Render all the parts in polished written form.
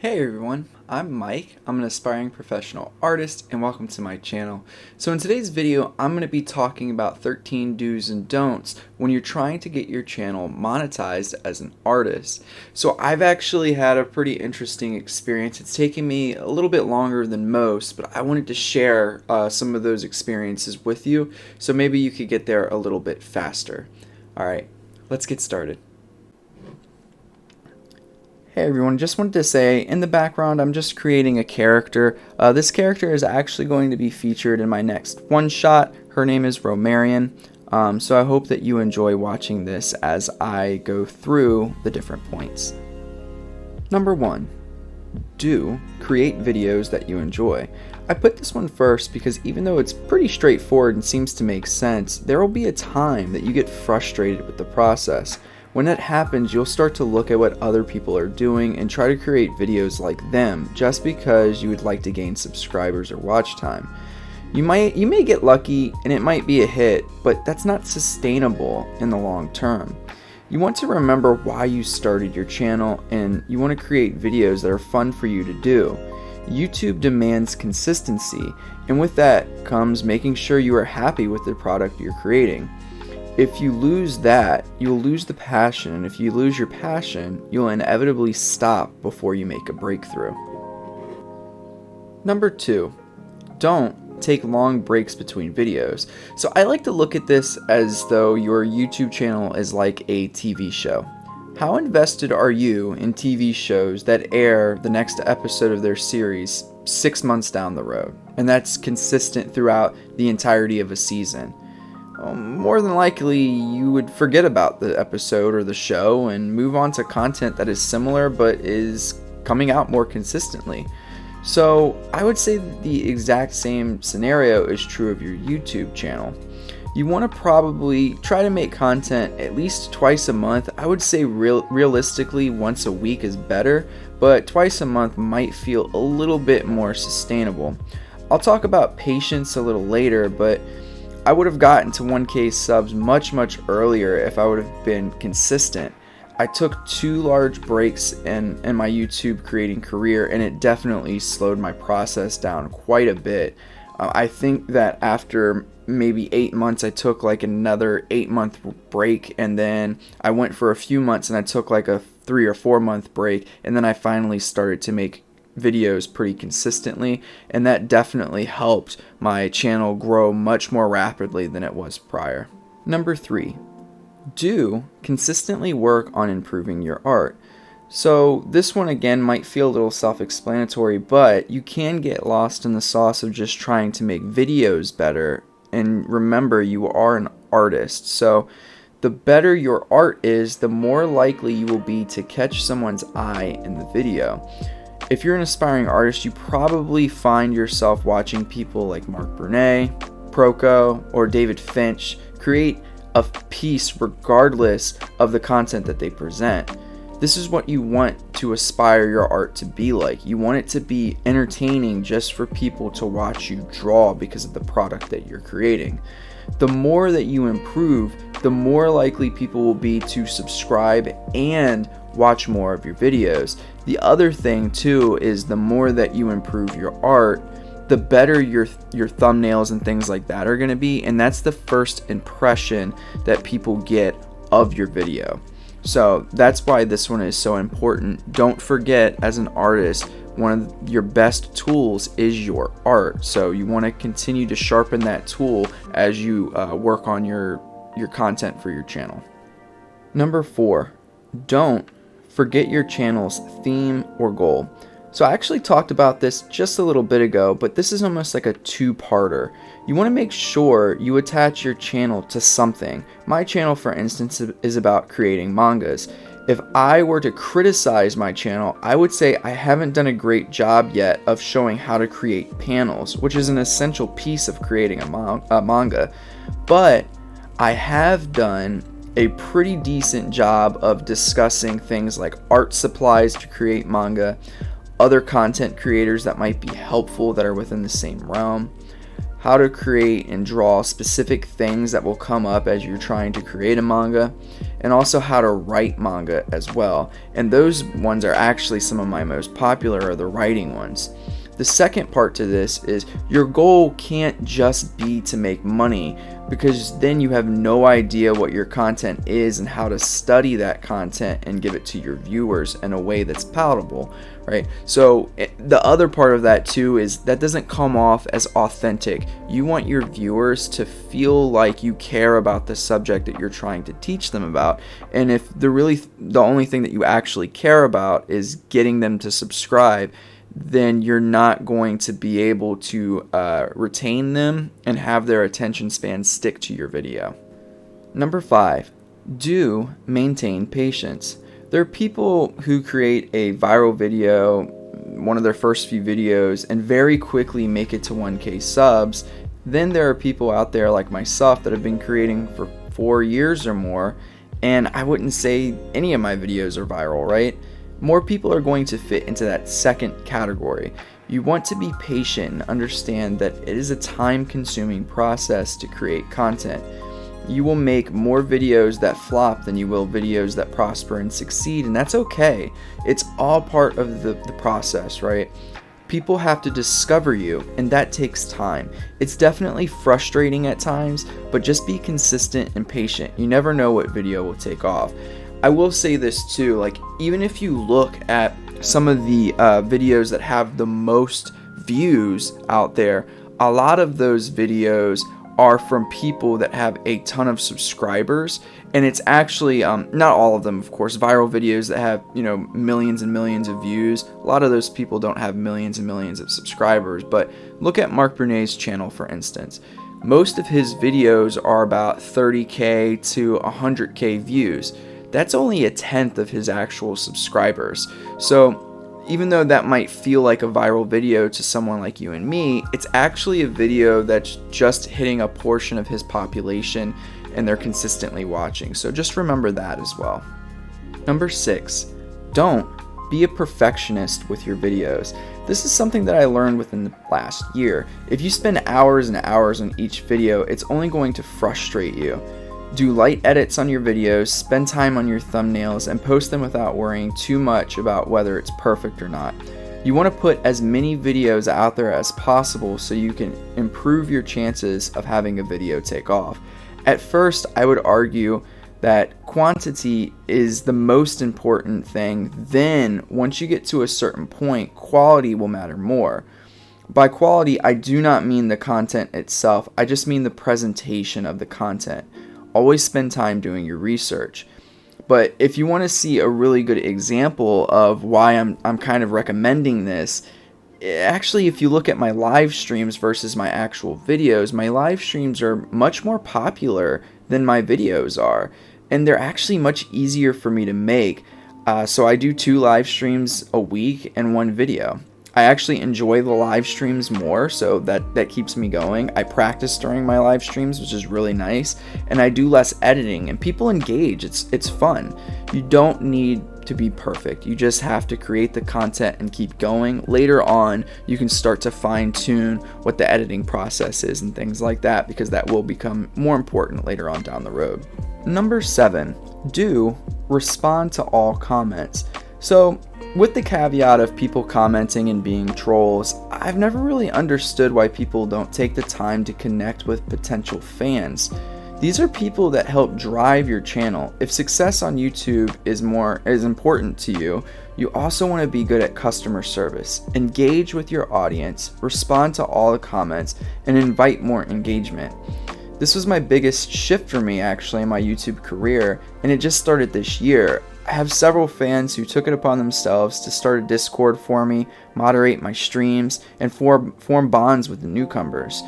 Hey everyone, I'm Mike. I'm an aspiring professional artist and welcome to my channel. So in today's video, I'm going to be talking about 13 do's and don'ts when you're trying to get your channel monetized as an artist. So I've actually had a pretty interesting experience. It's taken me a little bit longer than most, but I wanted to share some of those experiences with you so maybe you could get there a little bit faster. Alright, let's get started. Hey everyone, just wanted to say in the background I'm just creating a character. This character is actually going to be featured in my next one-shot. Her name is Romarian, so I hope that you enjoy watching this as I go through the different points. Number 1. Do create videos that you enjoy. I put this one first because even though it's pretty straightforward and seems to make sense, there will be a time that you get frustrated with the process. When that happens, you'll start to look at what other people are doing and try to create videos like them just because you would like to gain subscribers or watch time. You may get lucky and it might be a hit, but that's not sustainable in the long term. You want to remember why you started your channel and you want to create videos that are fun for you to do. YouTube demands consistency, and with that comes making sure you are happy with the product you're creating. If you lose that, you'll lose the passion, and if you lose your passion, you'll inevitably stop before you make a breakthrough. Number 2, don't take long breaks between videos. So I like to look at this as though your YouTube channel is like a TV show. How invested are you in TV shows that air the next episode of their series 6 months down the road? And that's consistent throughout the entirety of a season. More than likely you would forget about the episode or the show and move on to content that is similar but is coming out more consistently. So I would say that the exact same scenario is true of your YouTube channel. You want to probably try to make content at least twice a month. I would say realistically once a week is better, but twice a month might feel a little bit more sustainable. I'll talk about patience a little later, but I would have gotten to 1K subs much earlier if I would have been consistent. I took 2 large breaks in my YouTube creating career, and it definitely slowed my process down quite a bit. I think that after maybe 8 months I took like another 8-month break, and then I went for a few months and I took like a 3 or 4 month break, and then I finally started to make videos pretty consistently, and that definitely helped my channel grow much more rapidly than it was prior. Number 3, do consistently work on improving your art. So this one again might feel a little self-explanatory, but you can get lost in the sauce of just trying to make videos better, and remember you are an artist, so the better your art is, the more likely you will be to catch someone's eye in the video. If you're an aspiring artist, you probably find yourself watching people like Mark Burnett, Proco, or David Finch create a piece regardless of the content that they present. This is what you want to aspire your art to be like. You want it to be entertaining just for people to watch you draw because of the product that you're creating. The more that you improve, the more likely people will be to subscribe and watch more of your videos. The other thing too is the more that you improve your art, the better your thumbnails and things like that are going to be, and that's the first impression that people get of your video. So that's why this one is so important. Don't forget, as an artist, one of your best tools is your art. So you want to continue to sharpen that tool as you work on your content for your channel. Number 4, don't forget your channel's theme or goal. So I actually talked about this just a little bit ago, but this is almost like a 2-parter. You want to make sure you attach your channel to something. My channel, for instance, is about creating mangas. If I were to criticize my channel, I would say I haven't done a great job yet of showing how to create panels, which is an essential piece of creating a manga. But I have done a pretty decent job of discussing things like art supplies to create manga, other content creators that might be helpful that are within the same realm, how to create and draw specific things that will come up as you're trying to create a manga, and also how to write manga as well. And those ones are actually some of my most popular, are the writing ones. The second part to this is your goal can't just be to make money, because then you have no idea what your content is and how to study that content and give it to your viewers in a way that's palatable, right? So the other part of that too is that doesn't come off as authentic. You want your viewers to feel like you care about the subject that you're trying to teach them about. And if the only thing that you actually care about is getting them to subscribe, then you're not going to be able to retain them and have their attention span stick to your video. Number 5, do maintain patience. There are people who create a viral video, one of their first few videos, and very quickly make it to 1K subs. Then there are people out there like myself that have been creating for 4 years or more, and I wouldn't say any of my videos are viral, right? More people are going to fit into that second category. You want to be patient and understand that it is a time-consuming process to create content. You will make more videos that flop than you will videos that prosper and succeed, and that's okay. It's all part of the process, right? People have to discover you, and that takes time. It's definitely frustrating at times, but just be consistent and patient. You never know what video will take off. I will say this too, like even if you look at some of the videos that have the most views out there, a lot of those videos are from people that have a ton of subscribers, and it's actually not all of them, of course. Viral videos that have, you know, millions and millions of views, a lot of those people don't have millions and millions of subscribers. But look at Mark Brunet's channel, for instance. Most of his videos are about 30K to 100K views. That's only a tenth of his actual subscribers. So even though that might feel like a viral video to someone like you and me, it's actually a video that's just hitting a portion of his population and they're consistently watching. So just remember that as well. Number 6, don't be a perfectionist with your videos. This is something that I learned within the last year. If you spend hours and hours on each video, it's only going to frustrate you. Do light edits on your videos, spend time on your thumbnails, and post them without worrying too much about whether it's perfect or not. You want to put as many videos out there as possible so you can improve your chances of having a video take off. At first, I would argue that quantity is the most important thing. Then, once you get to a certain point, quality will matter more. By quality, I do not mean the content itself, I just mean the presentation of the content. Always spend time doing your research. But if you want to see a really good example of why I'm kind of recommending this, actually, if you look at my live streams versus my actual videos, my live streams are much more popular than my videos are, and they're actually much easier for me to make. So I do 2 live streams a week and 1 video. I actually enjoy the live streams more, so that keeps me going. I practice during my live streams, which is really nice, and I do less editing, and people engage. It's fun. You don't need to be perfect. You just have to create the content and keep going. Later on, you can start to fine-tune what the editing process is and things like that, because that will become more important later on down the road. Number 7, do respond to all comments. So, with the caveat of people commenting and being trolls, I've never really understood why people don't take the time to connect with potential fans. These are people that help drive your channel. If success on YouTube is important to you, you also want to be good at customer service. Engage with your audience, respond to all the comments, and invite more engagement. This was my biggest shift for me actually in my YouTube career, and it just started this year. I have several fans who took it upon themselves to start a Discord for me, moderate my streams, and form bonds with the newcomers.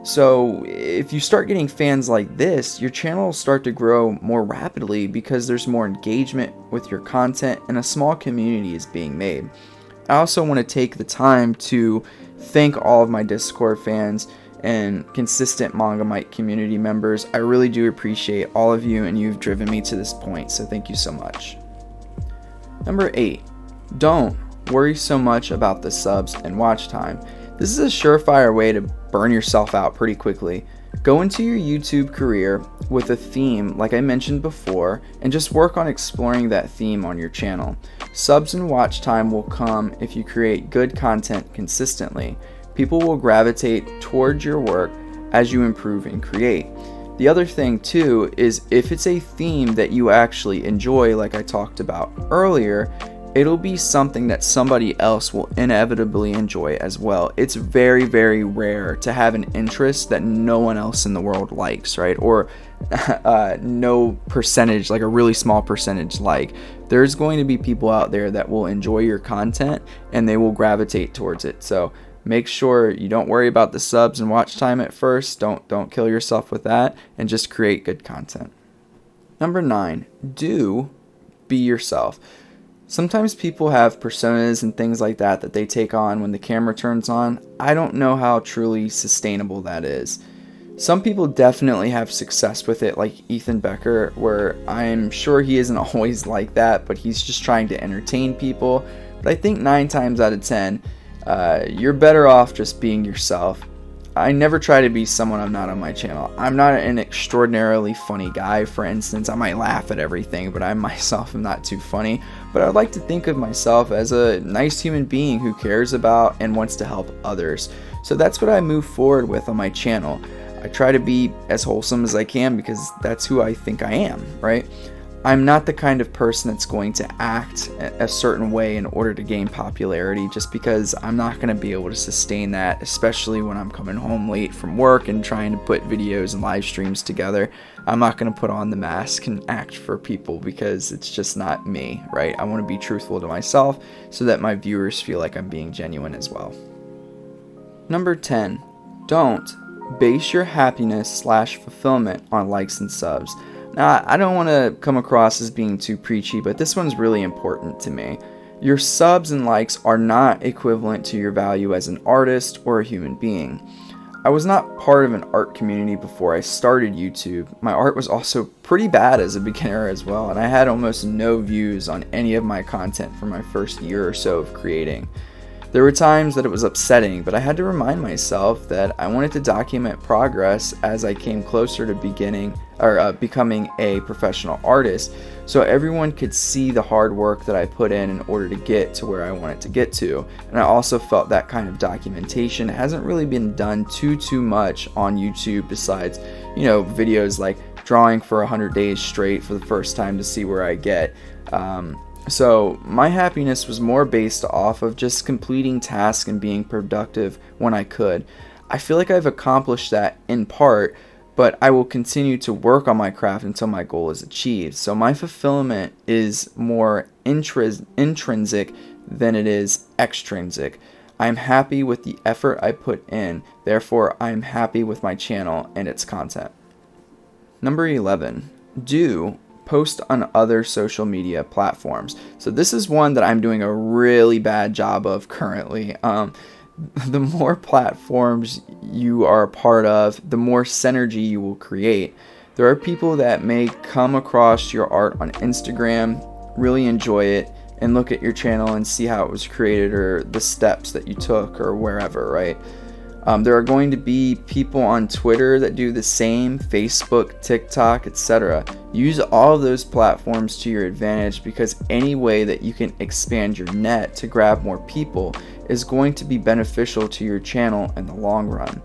So if you start getting fans like this, your channel will start to grow more rapidly because there's more engagement with your content and a small community is being made. I also want to take the time to thank all of my Discord fans and consistent Mangamite community members. I really do appreciate all of you, and you've driven me to this point, so thank you so much. Number 8, don't worry so much about the subs and watch time. This is a surefire way to burn yourself out pretty quickly. Go into your YouTube career with a theme like I mentioned before and just work on exploring that theme on your channel. Subs and watch time will come if you create good content consistently. People will gravitate towards your work as you improve and create. The other thing too is if it's a theme that you actually enjoy, like I talked about earlier, it'll be something that somebody else will inevitably enjoy as well. It's very, very rare to have an interest that no one else in the world likes, right? Or no percentage, like a really small percentage like. There's going to be people out there that will enjoy your content and they will gravitate towards it. So make sure you don't worry about the subs and watch time at first. Don't kill yourself with that, and just create good content. Number 9, do be yourself. Sometimes people have personas and things like that that they take on when the camera turns on. I don't know how truly sustainable that is. Some people definitely have success with it, like Ethan Becker, where I'm sure he isn't always like that, but he's just trying to entertain people. But I think 9 times out of 10, you're better off just being yourself. I never try to be someone I'm not on my channel. I'm not an extraordinarily funny guy, for instance. I might laugh at everything, but I myself am not too funny. But I like to think of myself as a nice human being who cares about and wants to help others. So that's what I move forward with on my channel. I try to be as wholesome as I can because that's who I think I am, right? I'm not the kind of person that's going to act a certain way in order to gain popularity, just because I'm not going to be able to sustain that, especially when I'm coming home late from work and trying to put videos and live streams together. I'm not going to put on the mask and act for people because it's just not me, right? I want to be truthful to myself so that my viewers feel like I'm being genuine as well. Number 10, don't base your happiness/fulfillment on likes and subs. Now, I don't want to come across as being too preachy, but this one's really important to me. Your subs and likes are not equivalent to your value as an artist or a human being. I was not part of an art community before I started YouTube. My art was also pretty bad as a beginner as well, and I had almost no views on any of my content for my first year or so of creating. There were times that it was upsetting, but I had to remind myself that I wanted to document progress as I came closer to becoming a professional artist, so everyone could see the hard work that I put in order to get to where I wanted to get to. And I also felt that kind of documentation hasn't really been done too much on YouTube, besides, videos like drawing for 100 days straight for the first time to see where I get. So my happiness was more based off of just completing tasks and being productive when I could. I feel like I've accomplished that in part, but I will continue to work on my craft until my goal is achieved. So my fulfillment is more intrinsic than it is extrinsic. I'm happy with the effort I put in, therefore I'm happy with my channel and its content. Number 11, do post on other social media platforms. So this is one that I'm doing a really bad job of currently. The more platforms you are a part of, the more synergy you will create. There are people that may come across your art on Instagram, really enjoy it, and look at your channel and see how it was created or the steps that you took or wherever, right? There are going to be people on Twitter that do the same, Facebook, TikTok, etc. Use all of those platforms to your advantage, because any way that you can expand your net to grab more people is going to be beneficial to your channel in the long run.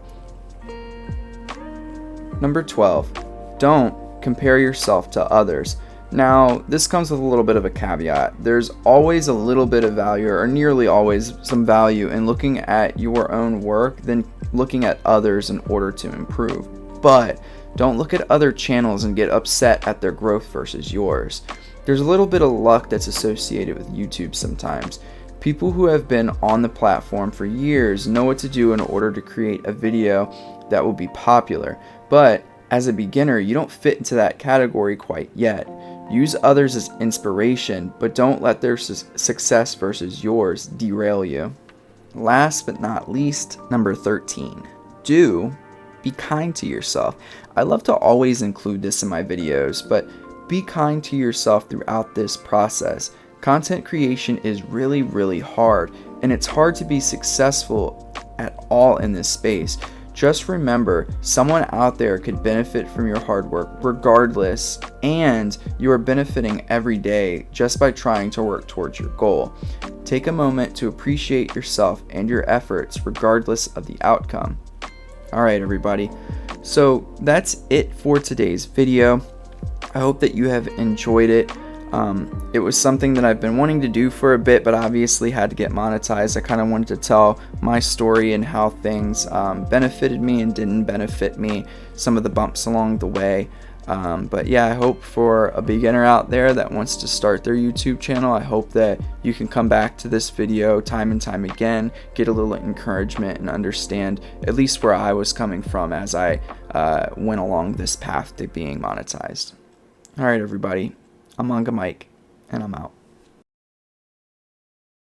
Number 12, don't compare yourself to others. Now, this comes with a little bit of a caveat. There's always a little bit of value, or nearly always some value, in looking at your own work than looking at others in order to improve. But don't look at other channels and get upset at their growth versus yours. There's a little bit of luck that's associated with YouTube sometimes. People who have been on the platform for years know what to do in order to create a video that will be popular. But as a beginner, you don't fit into that category quite yet. Use others as inspiration, but don't let their success versus yours derail you. Last but not least, number 13, do be kind to yourself. I love to always include this in my videos, but be kind to yourself throughout this process. Content creation is really, really hard, and it's hard to be successful at all in this space. Just remember, someone out there could benefit from your hard work regardless, and you are benefiting every day just by trying to work towards your goal. Take a moment to appreciate yourself and your efforts regardless of the outcome. All right, everybody. So that's it for today's video. I hope that you have enjoyed it. It was something that I've been wanting to do for a bit, but obviously had to get monetized. I kind of wanted to tell my story and how things benefited me and didn't benefit me, some of the bumps along the way. But yeah, I hope for a beginner out there that wants to start their YouTube channel, I hope that you can come back to this video time and time again, get a little encouragement, and understand at least where I was coming from as I went along this path to being monetized. All right, everybody. I'm Manga Mike, and I'm out.